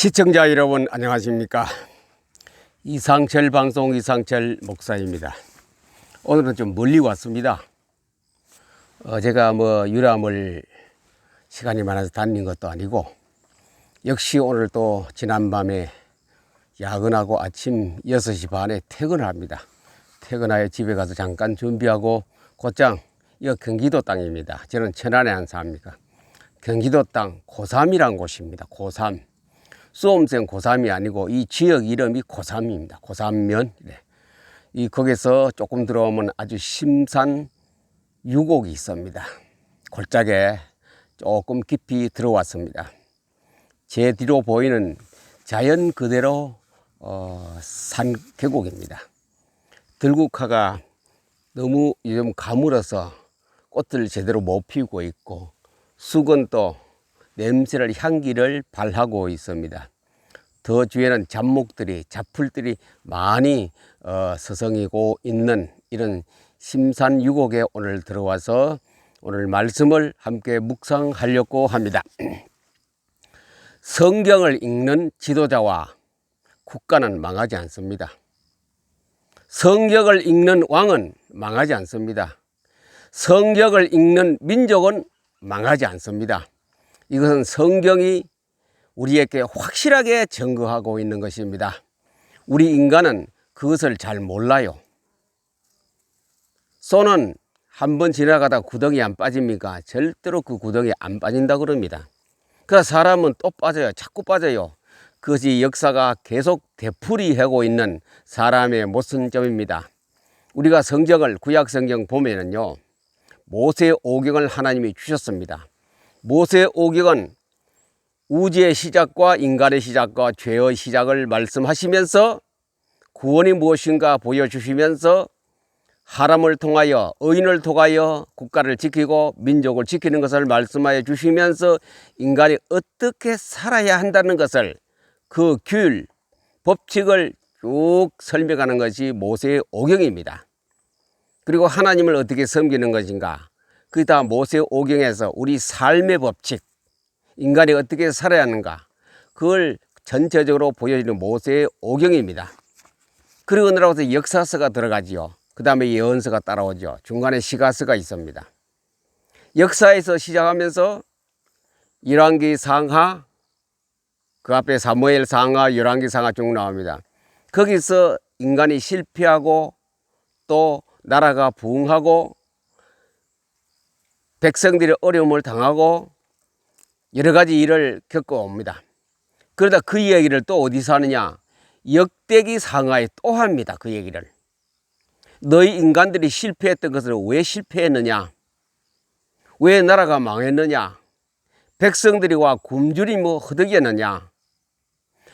시청자 여러분 안녕하십니까. 이상철 방송 이상철 목사입니다. 오늘은 좀 멀리 왔습니다. 제가 유람을 시간이 많아서 다닌 것도 아니고, 역시 오늘 또 지난밤에 야근하고 아침 6시 반에 퇴근을 합니다. 퇴근하여 집에 가서 잠깐 준비하고 곧장, 이거 경기도 땅입니다. 저는 천안에 안 삽니까. 경기도 땅 고삼이란 곳입니다. 고삼. 수험생 고삼이 아니고 이 지역 이름이 고삼입니다. 고삼면. 거기서 조금 들어오면 아주 심산 유곡이 있습니다. 골짜기에 조금 깊이 들어왔습니다. 제 뒤로 보이는 자연 그대로 산 계곡입니다. 들국화가 너무 요즘 가물어서 꽃을 제대로 못 피우고 있고, 쑥은 또 냄새를 향기를 발하고 있습니다. 더 주에는 잡목들이 잡풀들이 많이 서성이고 있는 이런 심산유곡에 오늘 들어와서 오늘 말씀을 함께 묵상하려고 합니다. 성경을 읽는 지도자와 국가는 망하지 않습니다. 성경을 읽는 왕은 망하지 않습니다. 성경을 읽는 민족은 망하지 않습니다. 이것은 성경이 우리에게 확실하게 증거하고 있는 것입니다. 우리 인간은 그것을 잘 몰라요. 소는 한번 지나가다 구덩이에 안 빠집니까? 절대로 그 구덩이에 안 빠진다 그럽니다. 그래서 사람은 또 빠져요. 자꾸 빠져요. 그것이 역사가 계속 되풀이하고 있는 사람의 모순점입니다. 우리가 성경을, 구약 성경 보면은요, 모세 오경을 하나님이 주셨습니다. 모세 오경은 우주의 시작과 인간의 시작과 죄의 시작을 말씀하시면서 구원이 무엇인가 보여주시면서 하람을 통하여, 의인을 통하여 국가를 지키고 민족을 지키는 것을 말씀하여 주시면서 인간이 어떻게 살아야 한다는 것을, 그 규율, 법칙을 쭉 설명하는 것이 모세의 오경입니다. 그리고 하나님을 어떻게 섬기는 것인가, 그게 다 모세 오경에서 우리 삶의 법칙, 인간이 어떻게 살아야 하는가, 그걸 전체적으로 보여주는 모세의 오경입니다. 그리고 나서 역사서가 들어가지요. 그 다음에 예언서가 따라오죠. 중간에 시가서가 있습니다. 역사에서 시작하면서 열왕기 상하, 그 앞에 사무엘 상하, 열왕기 상하 쭉 나옵니다. 거기서 인간이 실패하고 또 나라가 부흥하고 백성들이 어려움을 당하고 여러 가지 일을 겪어옵니다. 그러다 그 얘기를 또 어디서 하느냐, 역대기 상하에 또 합니다. 그 얘기를. 너희 인간들이 실패했던 것을 왜 실패했느냐, 왜 나라가 망했느냐, 백성들이 와 굶주리 허덕였느냐,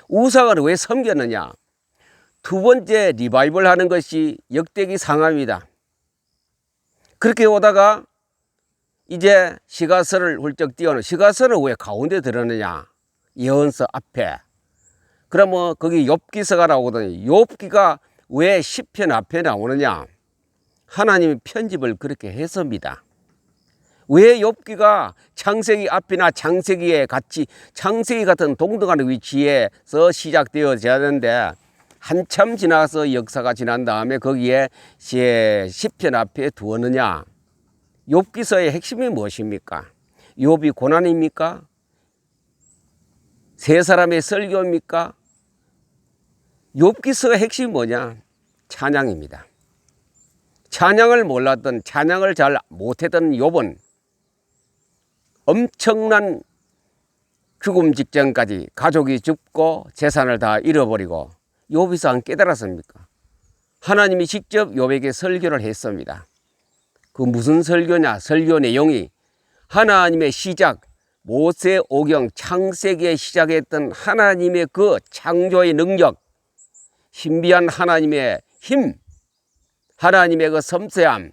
우상을 왜 섬겼느냐. 두 번째 리바이벌 하는 것이 역대기 상하입니다. 그렇게 오다가 이제 시가서를 훌쩍 띄워는, 시가서는 왜 가운데 들었느냐, 예언서 앞에. 그러면 거기 욥기서가 나오거든요. 욥기가 왜 시편 앞에 나오느냐, 하나님이 편집을 그렇게 했습니다. 왜 욥기가 창세기 앞이나 창세기에 같이, 창세기 같은 동등한 위치에서 시작되어져야 되는데 한참 지나서 역사가 지난 다음에 거기에 시편 앞에 두었느냐. 욥기서의 핵심이 무엇입니까? 욥이 고난입니까? 세 사람의 설교입니까? 욥기서의 핵심이 뭐냐? 찬양입니다. 찬양을 몰랐던, 찬양을 잘 못했던 욥은 엄청난 죽음 직전까지 가족이 죽고 재산을 다 잃어버리고, 욥이서 안 깨달았습니까? 하나님이 직접 욥에게 설교를 했습니다. 그 무슨 설교냐? 설교 내용이 하나님의 시작, 모세 오경 창세기에 시작했던 하나님의 그 창조의 능력, 신비한 하나님의 힘, 하나님의 그 섬세함,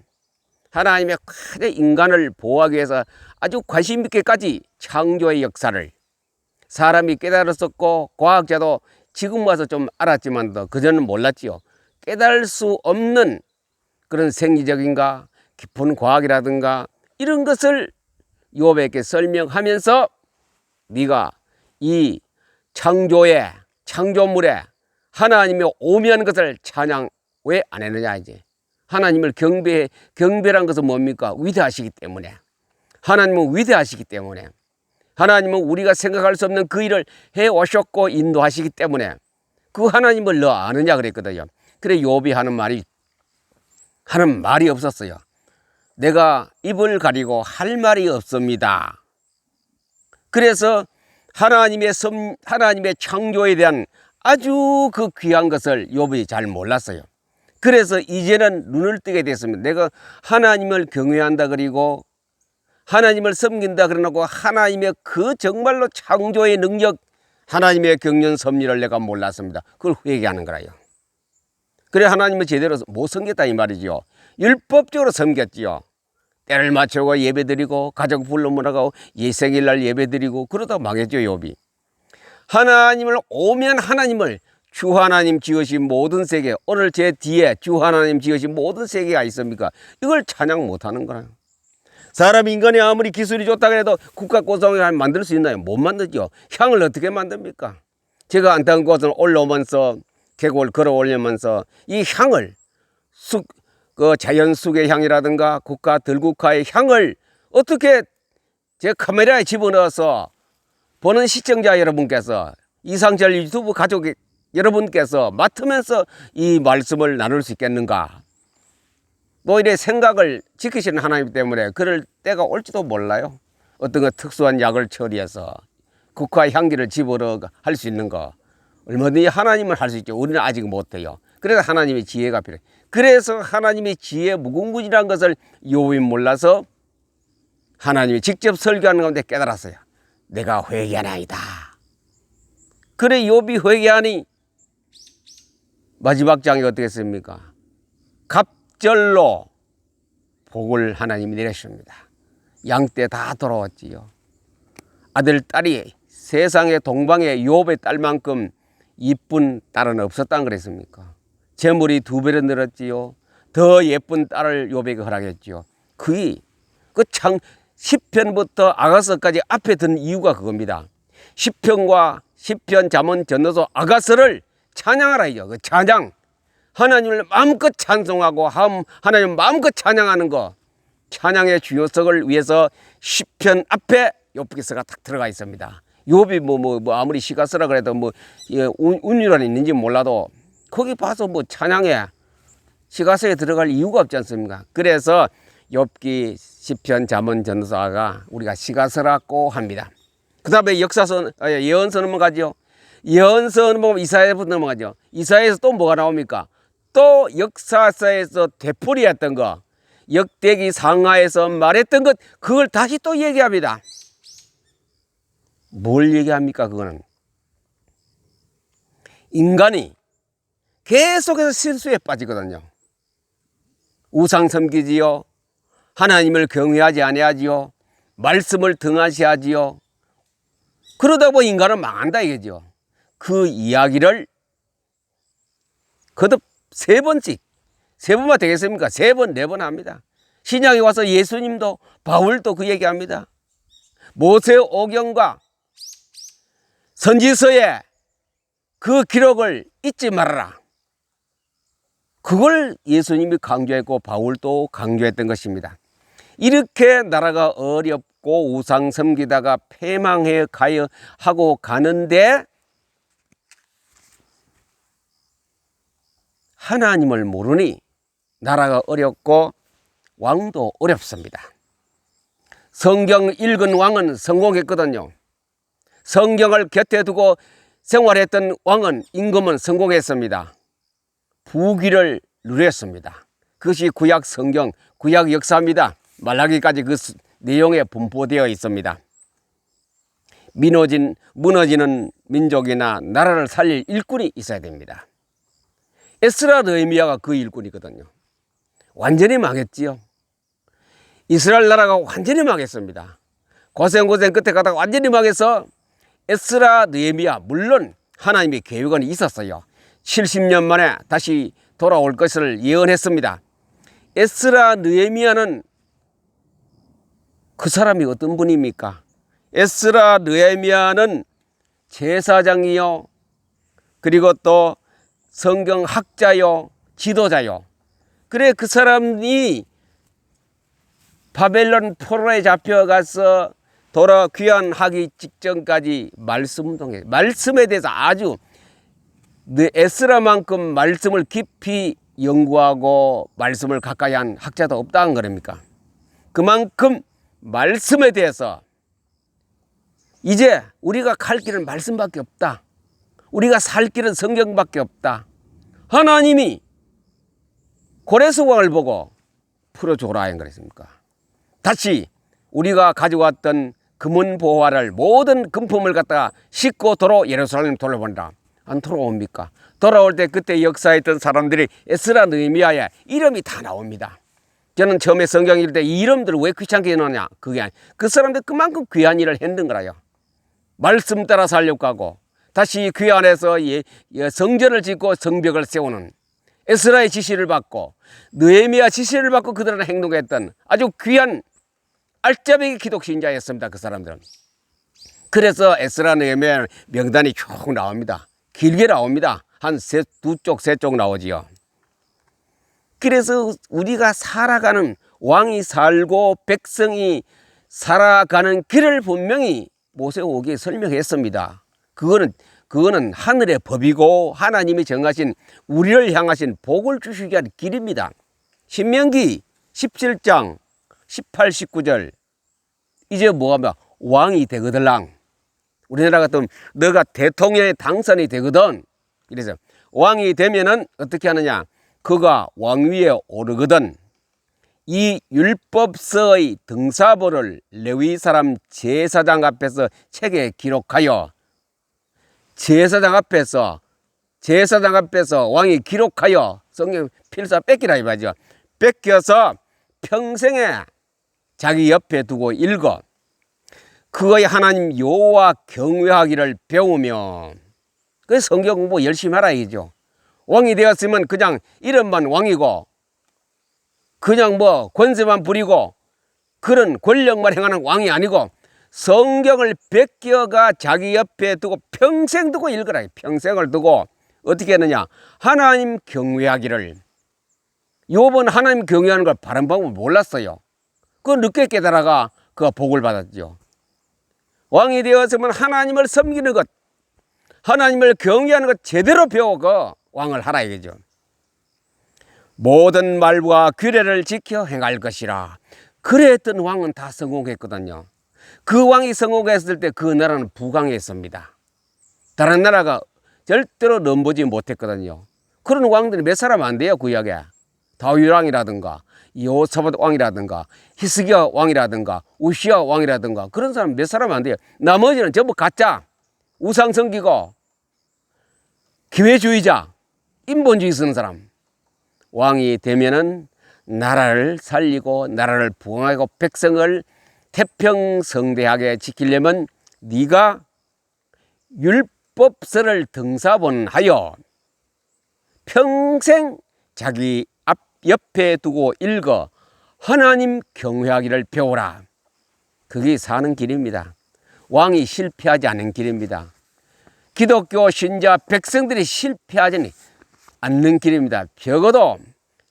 하나님의 인간을 보호하기 위해서 아주 관심 있게까지 창조의 역사를 사람이 깨달았었고, 과학자도 지금 와서 좀 알았지만 그전는 몰랐지요. 깨달을 수 없는 그런 생리적인가 깊은 과학이라든가 이런 것을 욥에게 설명하면서 네가 이 창조에, 창조물에 하나님의 오묘한 것을 찬양 왜 안 했느냐 이제. 하나님을 경배란 것은 뭡니까? 위대하시기 때문에. 하나님은 위대하시기 때문에. 하나님은 우리가 생각할 수 없는 그 일을 해 오셨고 인도하시기 때문에 그 하나님을 너 아느냐 그랬거든요. 그래 욥이 하는 말이 없었어요. 내가 입을 가리고 할 말이 없습니다. 그래서 하나님의 창조에 대한 아주 그 귀한 것을 욥이 잘 몰랐어요. 그래서 이제는 눈을 뜨게 됐습니다. 내가 하나님을 경외한다 그리고 하나님을 섬긴다 그러고 하나님의 그 정말로 창조의 능력, 하나님의 경륜 섭리를 내가 몰랐습니다. 그걸 회개하는 거라요. 그래 하나님을 제대로 못 섬겼다 이 말이죠. 율법적으로 섬겼지요. 때를 맞추고 예배드리고 가족 불러 모아가고 예생일날 예배드리고 그러다 망했죠 욥이. 하나님을 오면 하나님을 주 하나님 지으신 모든 세계, 오늘 제 뒤에 주 하나님 지으신 모든 세계가 있습니까? 이걸 찬양 못하는 거예요. 사람 인간이 아무리 기술이 좋다 그래도 국가 고성을 만들 수 있나요? 못 만들죠. 향을 어떻게 만듭니까? 제가 안타까운 곳을 올라오면서 계곡을 걸어 올리면서 이 향을 그 자연숙의 향이라든가 국가 들국화의 향을 어떻게 제 카메라에 집어넣어서 보는 시청자 여러분께서 이상철 유튜브 가족 여러분께서 맡으면서 이 말씀을 나눌 수 있겠는가? 뭐 이래 생각을 지키시는 하나님 때문에 그럴 때가 올지도 몰라요. 어떤 거 특수한 약을 처리해서 국화 향기를 집어넣어 할 수 있는 거 얼마든지 하나님은 할 수 있죠. 우리는 아직 못해요. 그래서 하나님의 지혜가 필요해요. 그래서 하나님의 지혜 무궁무진한 것을 욥이 몰라서 하나님이 직접 설교하는 가운데 깨달았어요. 내가 회개하나이다. 그래 욥이 회개하니 마지막 장이 어떻게 했습니까? 갑절로 복을 하나님이 내리십니다. 양떼 다 돌아왔지요. 아들, 딸이 세상의 동방의 욥의 딸만큼 이쁜 딸은 없었다는 그랬습니까? 재물이 2배로 늘었지요. 더 예쁜 딸을 욥에게 허락했지요. 그 10편부터 아가서까지 앞에 든 이유가 그겁니다. 10편, 잠언, 전도서, 아가서를 찬양하라 이죠. 그 찬양. 하나님을 마음껏 찬송하고 하나님을 마음껏 찬양하는 거. 찬양의 주요석을 위해서 10편 앞에 욥기서가 딱 들어가 있습니다. 욥이 뭐 아무리 시가 쓰라 그래도 운율은 있는지 몰라도 거기 봐서 찬양에 시가서에 들어갈 이유가 없지 않습니까? 그래서 욥기, 시편, 잠언, 전도서가 우리가 시가서라고 합니다. 그 다음에 예언서 넘어가죠. 예언서 넘어가면 이사야부터 넘어가죠. 이사야에서 또 뭐가 나옵니까? 또 역사서에서 되풀이했던 거, 역대기 상하에서 말했던 것, 그걸 다시 또 얘기합니다. 뭘 얘기합니까? 그거는 인간이 계속해서 실수에 빠지거든요. 우상 섬기지요. 하나님을 경외하지 아니하지요. 말씀을 등한시하지요. 그러다 보니 인간은 망한다 이거죠. 그 이야기를 거듭 3번씩, 3번만 되겠습니까? 3번, 4번 합니다. 신약에 와서 예수님도 바울도 그 얘기합니다. 모세 오경과 선지서에 그 기록을 잊지 말아라. 그걸 예수님이 강조했고 바울도 강조했던 것입니다. 이렇게 나라가 어렵고 우상 섬기다가 패망해 가여 하고 가는데 하나님을 모르니 나라가 어렵고 왕도 어렵습니다. 성경 읽은 왕은 성공했거든요. 성경을 곁에 두고 생활했던 왕은 임금은 성공했습니다. 부귀를 누렸습니다. 그것이 구약 성경, 구약 역사입니다. 말라기까지 그 내용에 분포되어 있습니다. 무너지는 민족이나 나라를 살릴 일꾼이 있어야 됩니다. 에스라 느헤미야가 그 일꾼이거든요. 완전히 망했지요. 이스라엘 나라가 완전히 망했습니다. 고생 끝에 가다가 완전히 망해서 에스라 느헤미야, 물론 하나님의 계획은 있었어요. 70년 만에 다시 돌아올 것을 예언했습니다. 에스라 느헤미야는 그 사람이 어떤 분입니까? 에스라 느헤미야는 제사장이요, 그리고 또 성경학자요, 지도자요. 그래 그 사람이 바벨론 포로에 잡혀가서 돌아 귀환하기 직전까지 말씀 운동에, 말씀에 대해서 아주 에스라만큼 말씀을 깊이 연구하고 말씀을 가까이 한 학자도 없다는 거랍니까? 그만큼 말씀에 대해서 이제 우리가 갈 길은 말씀밖에 없다. 우리가 살 길은 성경밖에 없다. 하나님이 고레스왕을 보고 풀어줘라 한 거랬습니까? 다시 우리가 가져왔던 금은보화를 모든 금품을 갖다가 싣고 도로 예루살렘 돌아본다. 안 돌아옵니까? 돌아올 때 그때 역사했던 사람들이 에스라, 느헤미야의 이름이 다 나옵니다. 저는 처음에 성경 읽을 때 이 이름들을 왜 귀찮게 해놓냐? 그게 아니, 그 사람들 그만큼 귀한 일을 했는 거라요. 말씀 따라 살려고 하고 다시 귀환해서 성전을 짓고 성벽을 세우는 에스라의 지시를 받고 느헤미야 지시를 받고 그들은 행동했던 아주 귀한 알짜배기 기독 신자였습니다. 그 사람들은. 그래서 에스라, 느헤미야 명단이 쭉 나옵니다. 길게 나옵니다. 한 두 쪽, 세 쪽 나오지요. 그래서 우리가 살아가는, 왕이 살고 백성이 살아가는 길을 분명히 모세오기에 설명했습니다. 그거는 하늘의 법이고 하나님이 정하신, 우리를 향하신 복을 주시기 위한 길입니다. 신명기 17장 18, 19절 이제 뭐하면 왕이 되거들랑, 우리나라 같으면 너가 대통령의 당선이 되거든. 그래서 왕이 되면은 어떻게 하느냐, 그가 왕위에 오르거든 이 율법서의 등사본을 레위 사람 제사장 앞에서 책에 기록하여, 제사장 앞에서 왕이 기록하여, 성경 필사 뺏기라 이 말이죠. 뺏겨서 평생에 자기 옆에 두고 읽어 그거의 하나님 여호와 경외하기를 배우며, 그 성경 공부 열심히 하라 이죠. 왕이 되었으면 그냥 이름만 왕이고 그냥 뭐 권세만 부리고 그런 권력만 행하는 왕이 아니고 성경을 베껴가 자기 옆에 두고 평생 두고 읽으라. 평생을 두고 어떻게 했느냐, 하나님 경외하기를. 요번 하나님 경외하는 걸 바른 방법을 몰랐어요. 그거 늦게 깨달아가 그 복을 받았죠. 왕이 되었으면 하나님을 섬기는 것, 하나님을 경외하는 것 제대로 배우고 왕을 하라 이거죠. 모든 말과 규례를 지켜 행할 것이라. 그랬던 왕은 다 성공했거든요. 그 왕이 성공했을 때 그 나라는 부강했습니다. 다른 나라가 절대로 넘보지 못했거든요. 그런 왕들이 몇 사람 안 돼요. 구약에 다윗 왕이라든가 여호사밧 왕이라든가 히스기야 왕이라든가 우시야 왕이라든가 그런 사람 몇 사람 안 돼요. 나머지는 전부 가짜, 우상 섬기고 기회주의자, 인본주의 쓰는 사람. 왕이 되면은 나라를 살리고 나라를 부강하고 백성을 태평성대하게 지키려면 네가 율법서를 등사본하여 평생 자기 옆에 두고 읽어 하나님 경외하기를 배우라. 그게 사는 길입니다. 왕이 실패하지 않는 길입니다. 기독교 신자 백성들이 실패하지 않는 길입니다. 적어도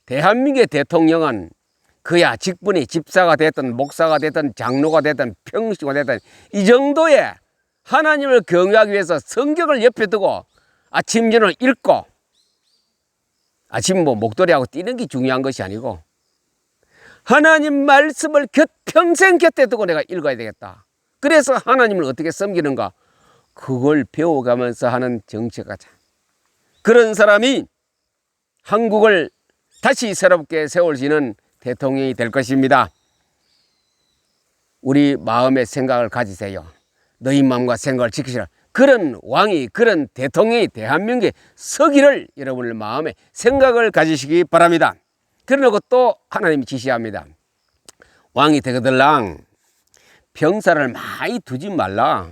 대한민국의 대통령은 그야 직분이 집사가 됐든 목사가 됐든 장로가 됐든 평신가 됐든 이 정도의 하나님을 경외하기 위해서 성경을 옆에 두고 아침전을 읽고, 아침 뭐 목도리하고 뛰는 게 중요한 것이 아니고 하나님 말씀을 평생 곁에 두고 내가 읽어야 되겠다. 그래서 하나님을 어떻게 섬기는가, 그걸 배워가면서 하는 정치가, 그런 사람이 한국을 다시 새롭게 세울 수 있는 대통령이 될 것입니다. 우리 마음의 생각을 가지세요. 너희 마음과 생각을 지키시라. 그런 왕이, 그런 대통령이 대한민국에 서기를 여러분의 마음에 생각을 가지시기 바랍니다. 그러고 또 하나님이 지시합니다. 왕이 되거들랑 병사를 많이 두지 말라.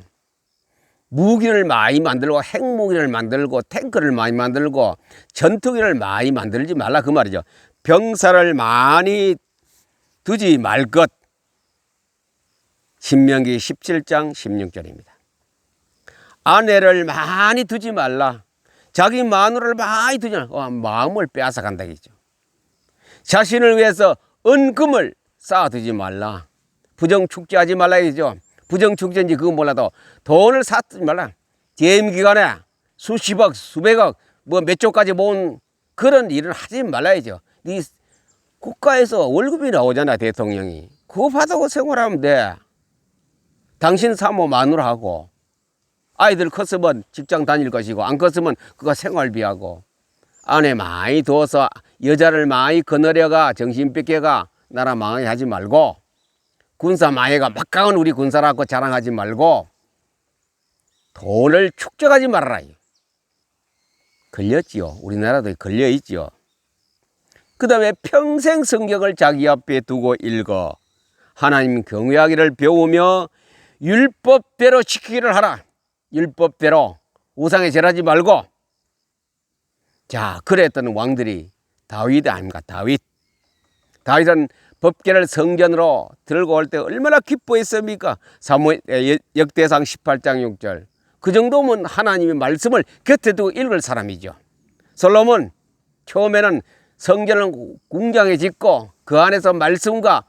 무기를 많이 만들고 핵무기를 만들고 탱크를 많이 만들고 전투기를 많이 만들지 말라 그 말이죠. 병사를 많이 두지 말 것. 신명기 17장 16절입니다. 아내를 많이 두지 말라. 자기 마누라를 많이 두지 말라. 마음을 빼앗아 간다겠죠. 자신을 위해서 은금을 쌓아두지 말라. 부정축제하지 말라겠죠. 부정축제인지 그거 몰라도 돈을 쌓지 말라. 재임기간에 수십억, 수백억, 뭐 몇 조까지 모은 그런 일을 하지 말라야죠. 이 국가에서 월급이 나오잖아, 대통령이. 그거 받아고 생활하면 돼. 당신 사모 마누라하고 아이들 컸으면 직장 다닐 것이고 안 컸으면 그거 생활비하고 아내 많이 둬서 여자를 많이 거느려가 정신 뺏겨가 나라 망하게 하지 말고 군사 마해가 막강한 우리 군사라고 자랑하지 말고 돈을 축적하지 말아라. 걸렸지요. 우리나라도 걸려있지요. 그 다음에 평생 성경을 자기 앞에 두고 읽어 하나님 경외하기를 배우며 율법대로 지키기를 하라. 율법대로 우상에 절하지 말고. 자, 그랬던 왕들이 다윗 아닙니까? 다윗은 법궤를 성전으로 들고 올 때 얼마나 기뻐했습니까? 역대상 18장 6절. 그 정도면 하나님의 말씀을 곁에 두고 읽을 사람이죠. 솔로몬 처음에는 성전을 궁장에 짓고 그 안에서 말씀과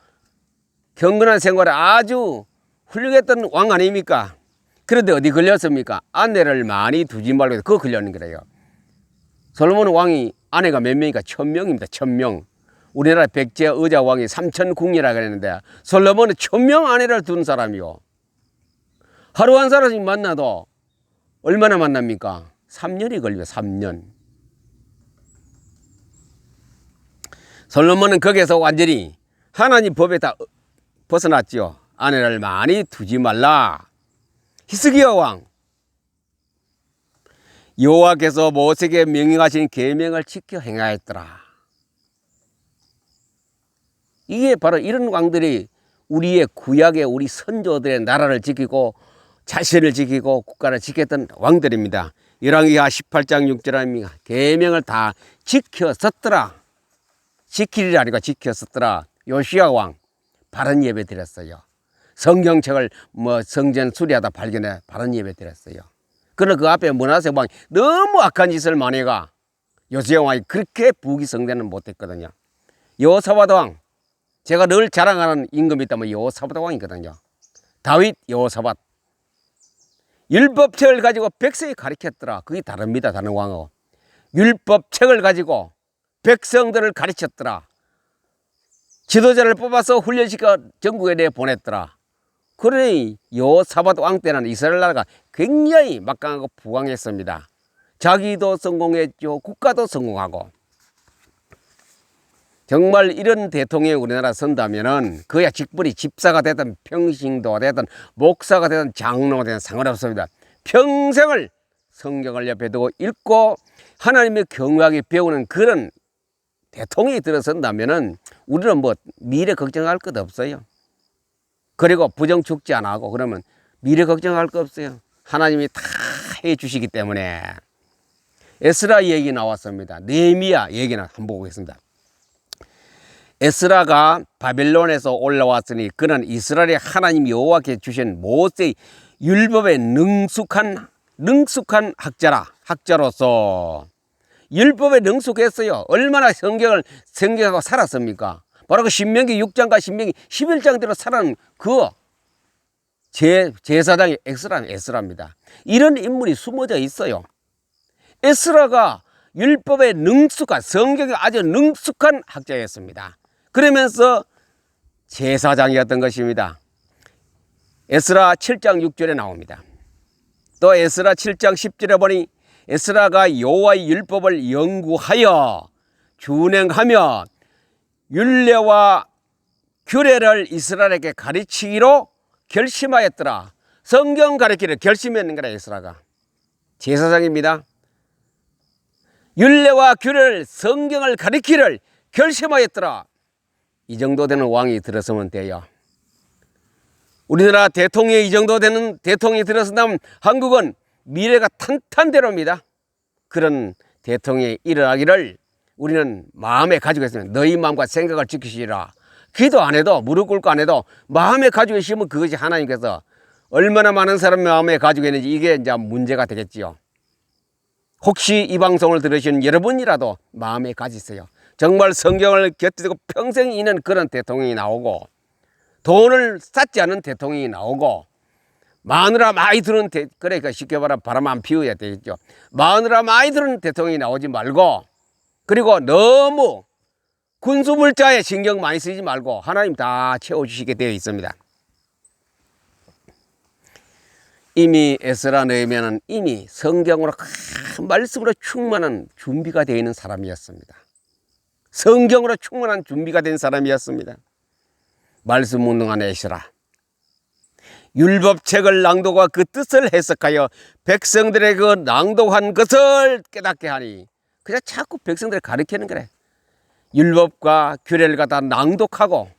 경건한 생활에 아주 훌륭했던 왕 아닙니까? 그런데 어디 걸렸습니까? 아내를 많이 두지 말고 그거 걸렸는 거래요. 솔로몬 왕이 아내가 몇 명이니까 1000명입니다. 1000명. 우리나라 백제 의자 왕이 3000궁이라고 그랬는데 솔로몬은 1000명 아내를 둔 사람이요. 하루 한 사람씩 만나도 얼마나 만납니까? 3년이 걸려요. 3년. 솔로몬은 거기에서 완전히 하나님 법에 다 벗어났죠. 아내를 많이 두지 말라. 히스기야 왕. 여호와께서 모세에게 명령하신 계명을 지켜 행하였더라. 이게 바로 이런 왕들이 우리의 구약의 우리 선조들의 나라를 지키고 자신을 지키고 국가를 지켰던 왕들입니다. 열왕기하 18장 6절 아닙니까? 계명을 다 지켰었더라. 지키리라 아니고 지켰었더라. 요시야 왕 바른 예배 드렸어요. 성경책을 성전 수리하다 발견해 바른 예배 드렸어요. 그러나 그 앞에 므낫세 왕이 너무 악한 짓을 많이 해가 요시야 왕이 그렇게 부귀성대는 못했거든요. 여호사밧 왕, 제가 늘 자랑하는 임금이 있다면 여호사밧 왕이거든요. 다윗, 여호사밧. 율법책을 가지고 백성이 가르쳤더라. 그게 다릅니다. 다른 왕하고. 율법책을 가지고 백성들을 가르쳤더라. 지도자를 뽑아서 훈련시켜 전국에 내보냈더라. 그러니 여호사밧 왕 때는 이스라엘 나라가 굉장히 막강하고 부강했습니다. 자기도 성공했죠. 국가도 성공하고. 정말 이런 대통령이 우리나라 선다면은 그야 직분이 집사가 되든 평신도가 되든 목사가 되든 장로가 되든 상관없습니다. 평생을 성경을 옆에 두고 읽고 하나님의 경외하게 배우는 그런 대통령이 들어선다면은 우리는 뭐 미래 걱정할 것 없어요. 그리고 부정 축제 안 하고 그러면 미래 걱정할 거 없어요. 하나님이 다 해주시기 때문에. 에스라 얘기 나왔습니다. 느헤미야 얘기는 한번 보고 있습니다. 에스라가 바벨론에서 올라왔으니 그는 이스라엘의 하나님 여호와께 주신 모세의 율법에 능숙한 학자로서 율법에 능숙했어요. 얼마나 성경을 생각하고 살았습니까? 바로 그 신명기 6장과 신명기 11장대로 살아는 그 제사장의 에스라입니다. 이런 인물이 숨어져 있어요. 에스라가 율법에 능숙한, 성경에 아주 능숙한 학자였습니다. 그러면서 제사장이었던 것입니다. 에스라 7장 6절에 나옵니다. 또 에스라 7장 10절에 보니 에스라가 여호와의 율법을 연구하여 준행하며 율례와 규례를 이스라엘에게 가르치기로 결심하였더라. 성경 가르치기를 결심했는 거라. 에스라가 제사장입니다. 율례와 규례를 성경을 가르치기를 결심하였더라. 이 정도 되는 왕이 들어서면 돼요. 우리나라 대통령이 이 정도 되는 대통령이 들어선다면 한국은 미래가 탄탄대로입니다. 그런 대통령이 일어나기를 우리는 마음에 가지고 있습니다. 너희 마음과 생각을 지키시라. 기도 안 해도 무릎 꿇고 안 해도 마음에 가지고 있으면 그것이 하나님께서 얼마나 많은 사람 마음에 가지고 있는지 이게 이제 문제가 되겠지요. 혹시 이 방송을 들으시는 여러분이라도 마음에 가지세요. 정말 성경을 곁에 두고 평생 있는 그런 대통령이 나오고, 돈을 쌓지 않은 대통령이 나오고, 마누라 많이 드는 그러니까 쉽게 말하면 바람 안 피워야 되겠죠. 마누라 많이 드는 대통령이 나오지 말고, 그리고 너무 군수물자에 신경 많이 쓰지 말고 하나님 다 채워주시게 되어 있습니다. 이미 에스라 느헤미야는 이미 성경으로 큰 말씀으로 충만한 준비가 되어 있는 사람이었습니다. 성경으로 충만한 준비가 된 사람이었습니다. 말씀 운동한 에스라, 율법책을 낭독과 그 뜻을 해석하여 백성들의 그 낭독한 것을 깨닫게 하니, 그냥 자꾸 백성들을 가르치는 거래. 율법과 규례를 갖다 낭독하고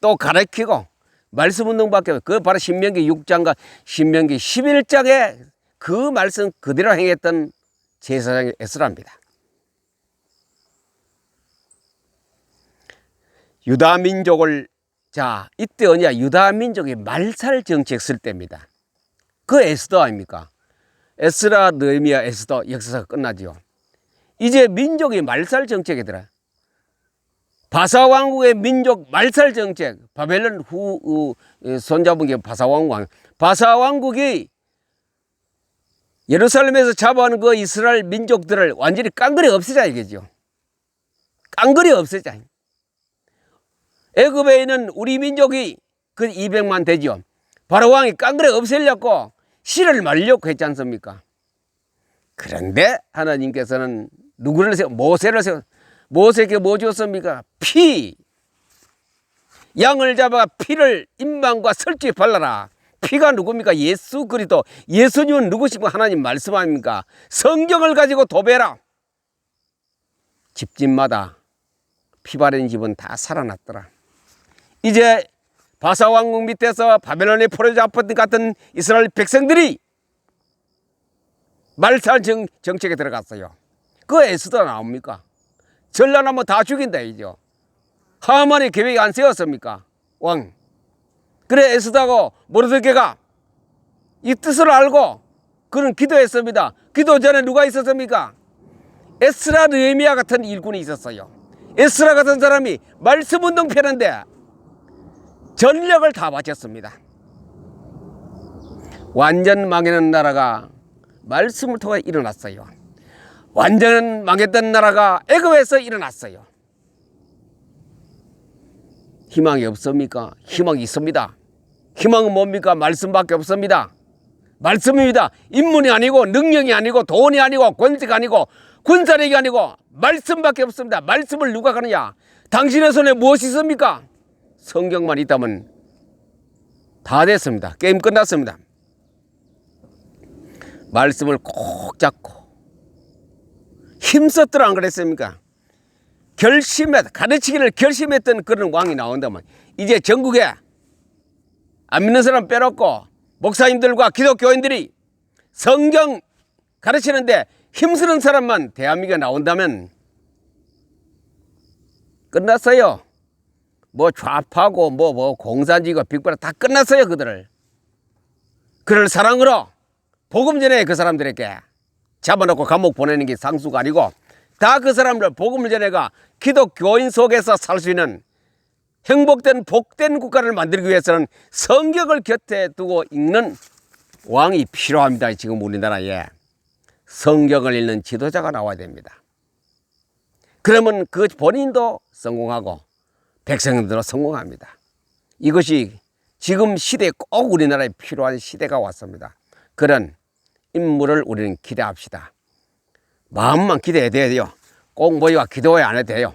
또 가르치고 말씀 운동밖에, 그 바로 신명기 6장과 신명기 11장에 그 말씀 그대로 행했던 제사장의 에스라입니다. 유다 민족을, 자, 이때 어디야? 유다 민족이 말살 정책 쓸 때입니다. 그 에스더 아닙니까? 에스라, 느헤미야, 에스더 역사가 끝나지요. 이제 민족이 말살 정책이더라. 바사 왕국의 민족 말살 정책, 바벨론 후 손잡은 게 바사 왕국. 바사 왕국이 예루살렘에서 잡아온 그 이스라엘 민족들을 완전히 깡그리 없애자 이거죠. 깡그리 없애자. 애굽에 있는 우리 민족이 그 200만 되죠. 바로 왕이 깡그리 없애려고 씨를 말려고 했지 않습니까? 그런데 하나님께서는 누구를 세워? 모세를 세워. 모세에게 뭐 주었습니까? 피. 양을 잡아 피를 임방과 설주에 발라라. 피가 누굽니까? 예수 그리스도. 예수님은 누구시고 하나님 말씀 아닙니까? 성경을 가지고 도배라. 집집마다 피 바른 집은 다 살아났더라. 이제 바사 왕국 밑에서 바벨론에 포로를 잡혔던 같은 이스라엘 백성들이 말살 정책에 들어갔어요. 그 에스더 나옵니까? 전란하면 다 죽인다 이죠. 하만이 계획이 안 세웠습니까? 왕. 그래 에스더하고 모르드게가 이 뜻을 알고 그는 기도했습니다. 기도 전에 누가 있었습니까? 에스라, 느헤미야 같은 일꾼이 있었어요. 에스라 같은 사람이 말씀 운동 펴는데 전력을 다 바쳤습니다. 완전 망하는 나라가 말씀을 통해 일어났어요. 완전 망했던 나라가 애굽에서 일어났어요. 희망이 없습니까? 희망이 있습니다. 희망은 뭡니까? 말씀밖에 없습니다. 말씀입니다. 인문이 아니고 능력이 아니고 돈이 아니고 권세가 아니고 군사력이 아니고 말씀밖에 없습니다. 말씀을 누가 가느냐? 당신의 손에 무엇이 있습니까? 성경만 있다면 다 됐습니다. 게임 끝났습니다. 말씀을 꼭 잡고 힘썼더라 안 그랬습니까? 가르치기를 결심했던 그런 왕이 나온다면 이제 전국에 안 믿는 사람 빼놓고 목사님들과 기독교인들이 성경 가르치는데 힘쓰는 사람만 대한민국에 나온다면 끝났어요. 뭐 좌파고 뭐 공산주의고 빅바라 다 끝났어요. 그들을. 그를 사랑으로 복음 전해 그 사람들에게 잡아놓고 감옥 보내는 게 상수가 아니고 다 그 사람들 복음을 전해가 기독교인 속에서 살 수 있는 행복된 복된 국가를 만들기 위해서는 성경을 곁에 두고 읽는 왕이 필요합니다. 지금 우리나라에 성경을 읽는 지도자가 나와야 됩니다. 그러면 그 본인도 성공하고 백성들도 성공합니다. 이것이 지금 시대에 꼭 우리나라에 필요한 시대가 왔습니다. 그런 인물을 우리는 기대합시다. 마음만 기대해야 돼요. 꼭 모이와 기도해 안 해도 돼요.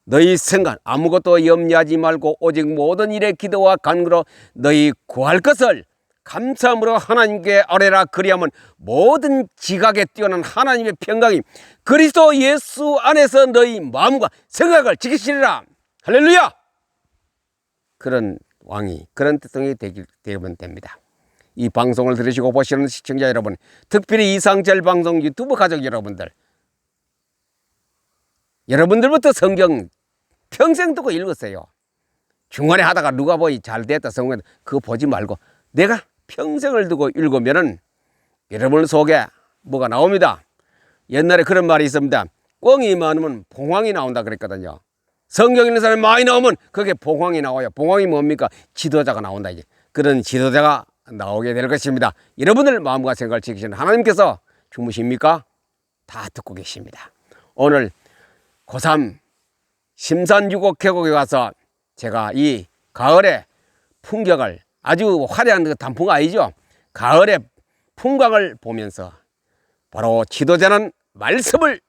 너희 생각 아무것도 염려하지 말고 오직 모든 일에 기도와 간구로 너희 구할 것을 감사함으로 하나님께 아뢰라. 그리하면 모든 지각에 뛰어난 하나님의 평강이 그리스도 예수 안에서 너희 마음과 생각을 지키시리라. 할렐루야. 그런 왕이 그런 대통령이 되면 됩니다. 이 방송을 들으시고 보시는 시청자 여러분, 특별히 이상철 방송 유튜브 가족 여러분들부터 성경 평생 두고 읽으세요. 중간에 하다가 누가 보이 잘 됐다 성공했다 그거 보지 말고 내가 평생을 두고 읽으면은 여러분 속에 뭐가 나옵니다. 옛날에 그런 말이 있습니다. 꿩이 많으면 봉황이 나온다 그랬거든요. 성경 읽는 사람이 많이 나오면 그게 봉황이 나와요. 봉황이 뭡니까? 지도자가 나온다. 이제 그런 지도자가 나오게 될 것입니다. 여러분들 마음과 생각을 지키시는 하나님께서 주무십니까? 다 듣고 계십니다. 오늘 고3 심산유곡 계곡에 가서 제가 이 가을의 풍경을, 아주 화려한 그 단풍 아니죠? 가을의 풍광을 보면서 바로 지도자는 말씀을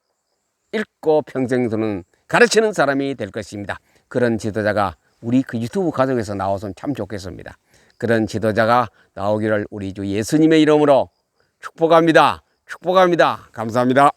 읽고 평생도는 가르치는 사람이 될 것입니다. 그런 지도자가 우리 그 유튜브 가족에서 나와서는 참 좋겠습니다. 그런 지도자가 나오기를 우리 주 예수님의 이름으로 축복합니다. 축복합니다. 감사합니다.